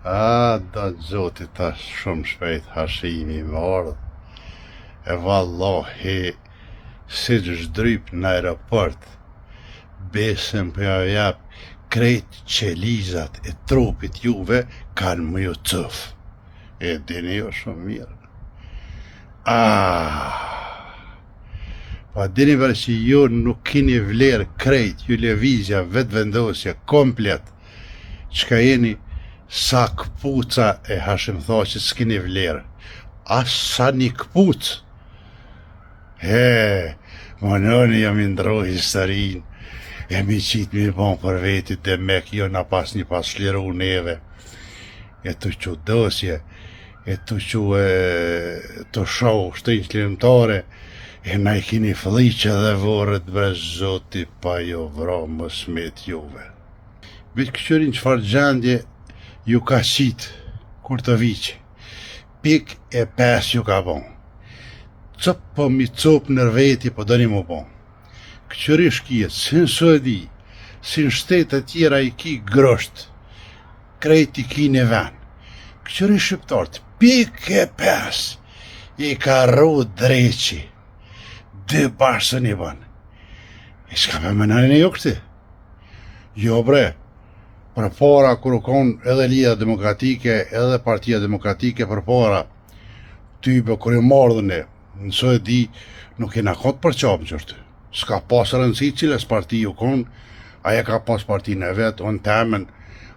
Da zotit tash shumë shpejt hashimi më ardh. E vallahi, si që shdryp në aeroport, besëm për ja jap krejt qelizat e trupit juve kanë më ju cëf. E dini jo shumë mirë. Pa dini vërë që ju nuk kini vlerë krejt, ju levizja, vetë vendosja, komplet, qka jeni sa këpuca e Hashim Thaqit s'kini vlerë. As sa një këpuc. Më nëni jam i ndro historin, e mi qitë mi bon për vetit dhe mek, jo na pas një pas shliru neve. E të që dosje, e të që të show shtrinë shlimtare, e na i kini fliqe dhe vorët bre zoti pa jo vra më smet juve. Vetë këqërin qëfar gjendje ju ka qitë, kur të viqë, pik e 5 ju ka bon. Cëp po mi cop nër veti po dëni mu bon. Këqëri shkijet, si në Suedi, si në shtetet tjera i ki grosht, krejt i ki në ven. Këqëri shqiptarët, pik e 5, i ka ru dreqi, dhe bashkën i ban. E s'ka për menajnë e jo këti? Jo bre, për para kur u konë edhe Lida Demokratike, edhe Partia Demokratike për para, tybe kur i mardhën e, në Suedi nuk e në kotë për qabë qërtë. S'ka pas rëndësi cilës parti u konë, aja ka pas partinë e vetë, unë temen,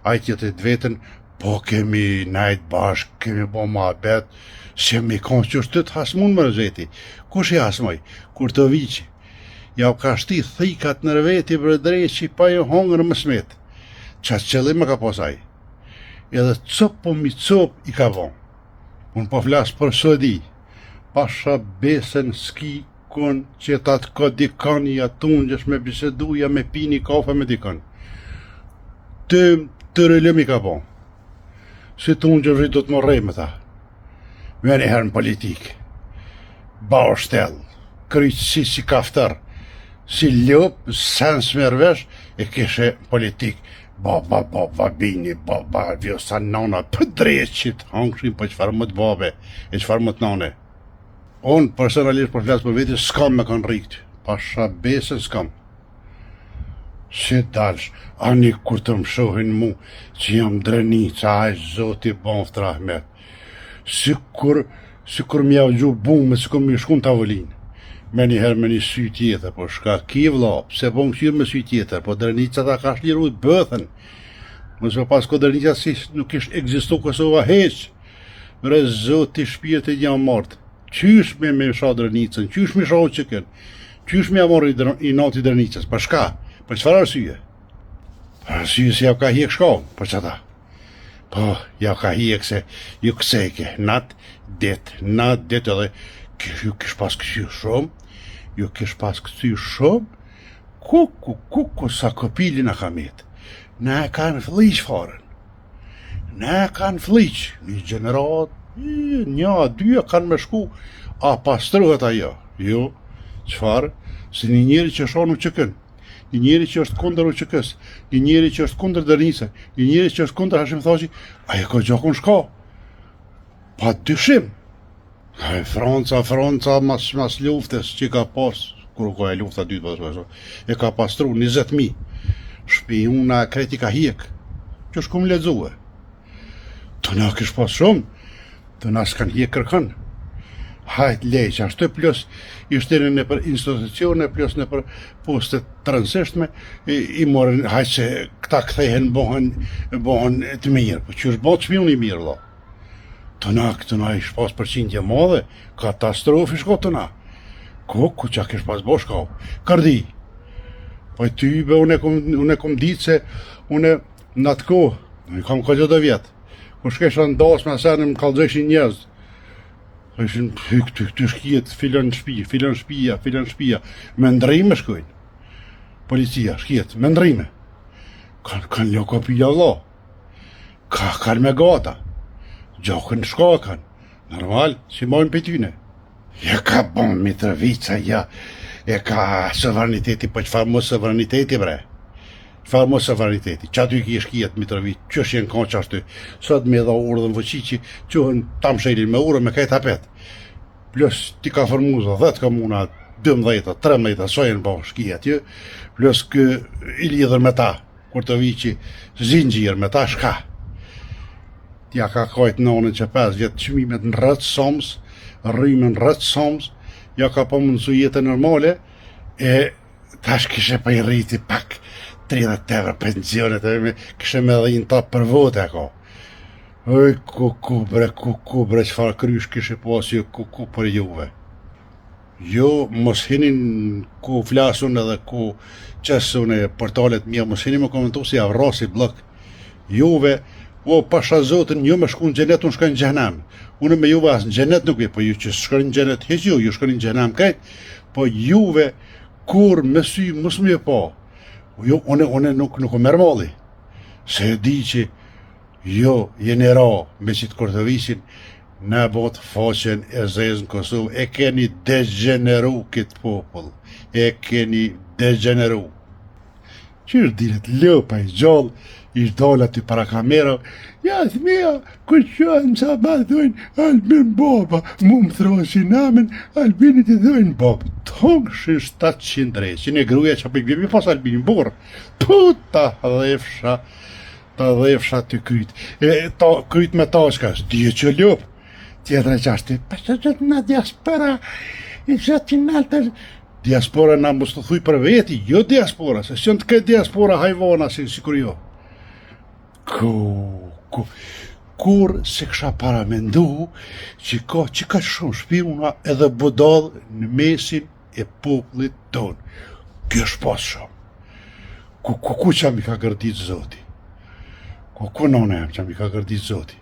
aja tjetët vetën, po kemi najtë bashkë, kemi bo ma betë, se mi konë qërtë të hasmun më rëzeti. Kush i hasmoj? Kur të viqë, ja u ka shti thikat nër veti për dreqi pa jo hongër më smetë. Qatë qëllim ka posaj. Edhe cop po mi cop i ka von. Unë po flasë për Suedi. Pasha besen s'ki kun që ta të ka dikan i atun gjesh me biseduja me pini kafe me dikan. Të rëllim i ka bon. Si të unë gjë do të më rej me ta. Me një herë në politikë. Bau shtel. Kryqësi si kaftar. Si ljup, sens mërvesh, e kishe politikë. Ba, bini, vjo sa nana, për dreqit, hangëshin, për qëfar më të babe, e qëfar më të nane. Unë, personalisht, për flasë për veti, s'kam me kanë rikët, pasha besën s'kam. Si dalsh, ani kur të më shohin mu, që jam drenica, aj zoti bonft rahmet. Si kur m'ja gju bume, si kur m'ja shkun tavolinë. Me njëherë me një sy tjetër, po shka ki vla, pse po më këshirë me sy tjetër, po drenica ta ka shliru i bëthën. Mësë pas ko drenica si nuk ishtë egzistu Kosova heq. Mre zoti shpijet e një martë. Qysh me sha drenicën, qysh me sha o qëken, qysh me amor i nati drenicës, për shka, për qëfar arsyje? Për arsyje se ja ka hiek shkallë, për qëta. Po, ja ka hiek se ju kësejke, nat det edhe ju kish pas kësy shumë, kuku sa kopili në kamet. Ne kanë fliq farën. Ne kanë fliq. Një gjenerat, një, dyja kanë me shku, a pastruhet ajo. Jo, qëfar? Se një njeri që shonë u qëkën, një njeri që është kundër u qëkës, një njeri që është kundër dërnisë, një njeri që është kundër Hashim Thaqi, ajo ka gjakun shka. Pa dyshim. Franca mas luftës që ka pas, kur ka e lufta dytë, e ka pastru 20.000 shpijuna kreti ka hiek, që shkum ledzue. Të na kish pas shumë, të na s'kan hiek kërkan. Hajt lej që ashtu plus ishtë në për institucione, plus në për postet të rënseshtme, i morën, hajt që këta këthehen bohen të mirë, po që është botë shpijun i mirë, lo. Të na ish pas përqindje madhe, katastrofi shko të na. Ku që kish pas bo shko, kërdi. Po e tybe, unë e kom ditë se, unë në atë kohë, unë kam ka gjithë vjetë, ku shkesha në dasë me asenë më kalëzëshin njëzë. Po ishin të shkijet, filan shpija, me ndrime shkojnë. Policia, shkijet, me ndrime. Kanë ljo kopija vla. Kanë me gata. Gjokën shkakan, normal, si mojnë për tyne. Ja ka bon Mitrovica, ja, e ka sovraniteti, po qëfar mu sovraniteti bre? Farë mos sovraniteti. Që aty ki shkijet Mitrovic, që shenë kanë që ashtu. Sot me dha urdhën Vučići, qohën tam shelin me urë me kaj tapet. Plus ti ka formu 10 komuna, 12, 13, sojnë po shkijet ju. Plus kë i lidhër me ta, Kurtoviqi, zingjir me ta shka. Tja ka kajt nonën që 5 vjetë qmimet në rrët somës, rrimen rrët somës, ja ka po mundësu jetën normale, e tash kishe pa i rriti pak 30 euro pensionet, kishe me dhe ta për vote ka. Oj, ku bre, qëfar krysh kishe pas ju, ku për juve. Jo, mos hinin ku flasun edhe ku qesun e portalet mija, mos hinin me komentu si avrasi blok. Juve, o pasha zotin, ju me shku në gjenet, unë shkoj në gjenem. Unë me juve asë në gjenet nuk e, po ju që shkoj në gjenet, heq ju shkoj në gjenem kajt, po juve, kur me sy, mos me po. Jo, une nuk o merë mali. Se di që, jo, jeni ra, me qitë Kurtoviqin, në botë faqen e zezë në Kosovë, e keni degeneru këtë popull, e keni degeneru. Qërë dilet lëpa i gjallë, i dole aty para kamera, ja thmija, kur qënë sa ba dhojnë, Albin baba, mu më throshi namen, Albinit i dhojnë baba. Tongë shë 700 drejtë, që një gruja që për gjemi pas Albinin borë, puta ta dhefsha të kryt. Kryt me tashka, s'dje që lëpë, tjetër e qashti, për që gjëtë në diaspora, i gjëtë në altë. Diaspora na mos të thuj për veti, jo diaspora, se që në të këtë diaspora hajvona, si kur jo. Kur se kësha paramendu që ka shumë shpiruna edhe budodh në mesin e popullit tonë. Kjo është pas shumë. Ku që mi ka gërdit zoti? Ku nona jam që mi ka gërdit zoti?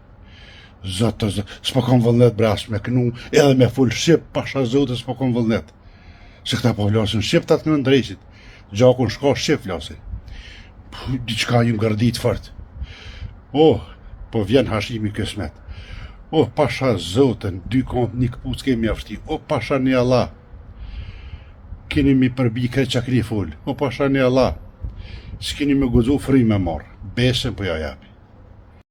Zotë, s'po kom vëllnet bras me kënu, edhe me full shqip, pasha zote s'po kom vëllnet. Se këta po vlasin shqip të atë në ndrejqit. Gjakun shka shqip vlasin. Diqka ju gërdit fort. Po vjen hashimi kësmet. Pasha zotën, 2 kont, 1 këpuc kemi afti. Pasha një Allah. Keni mi përbi këtë që keni full. Pasha një Allah. S'keni me guzu fri me marë. Besën po ja japi.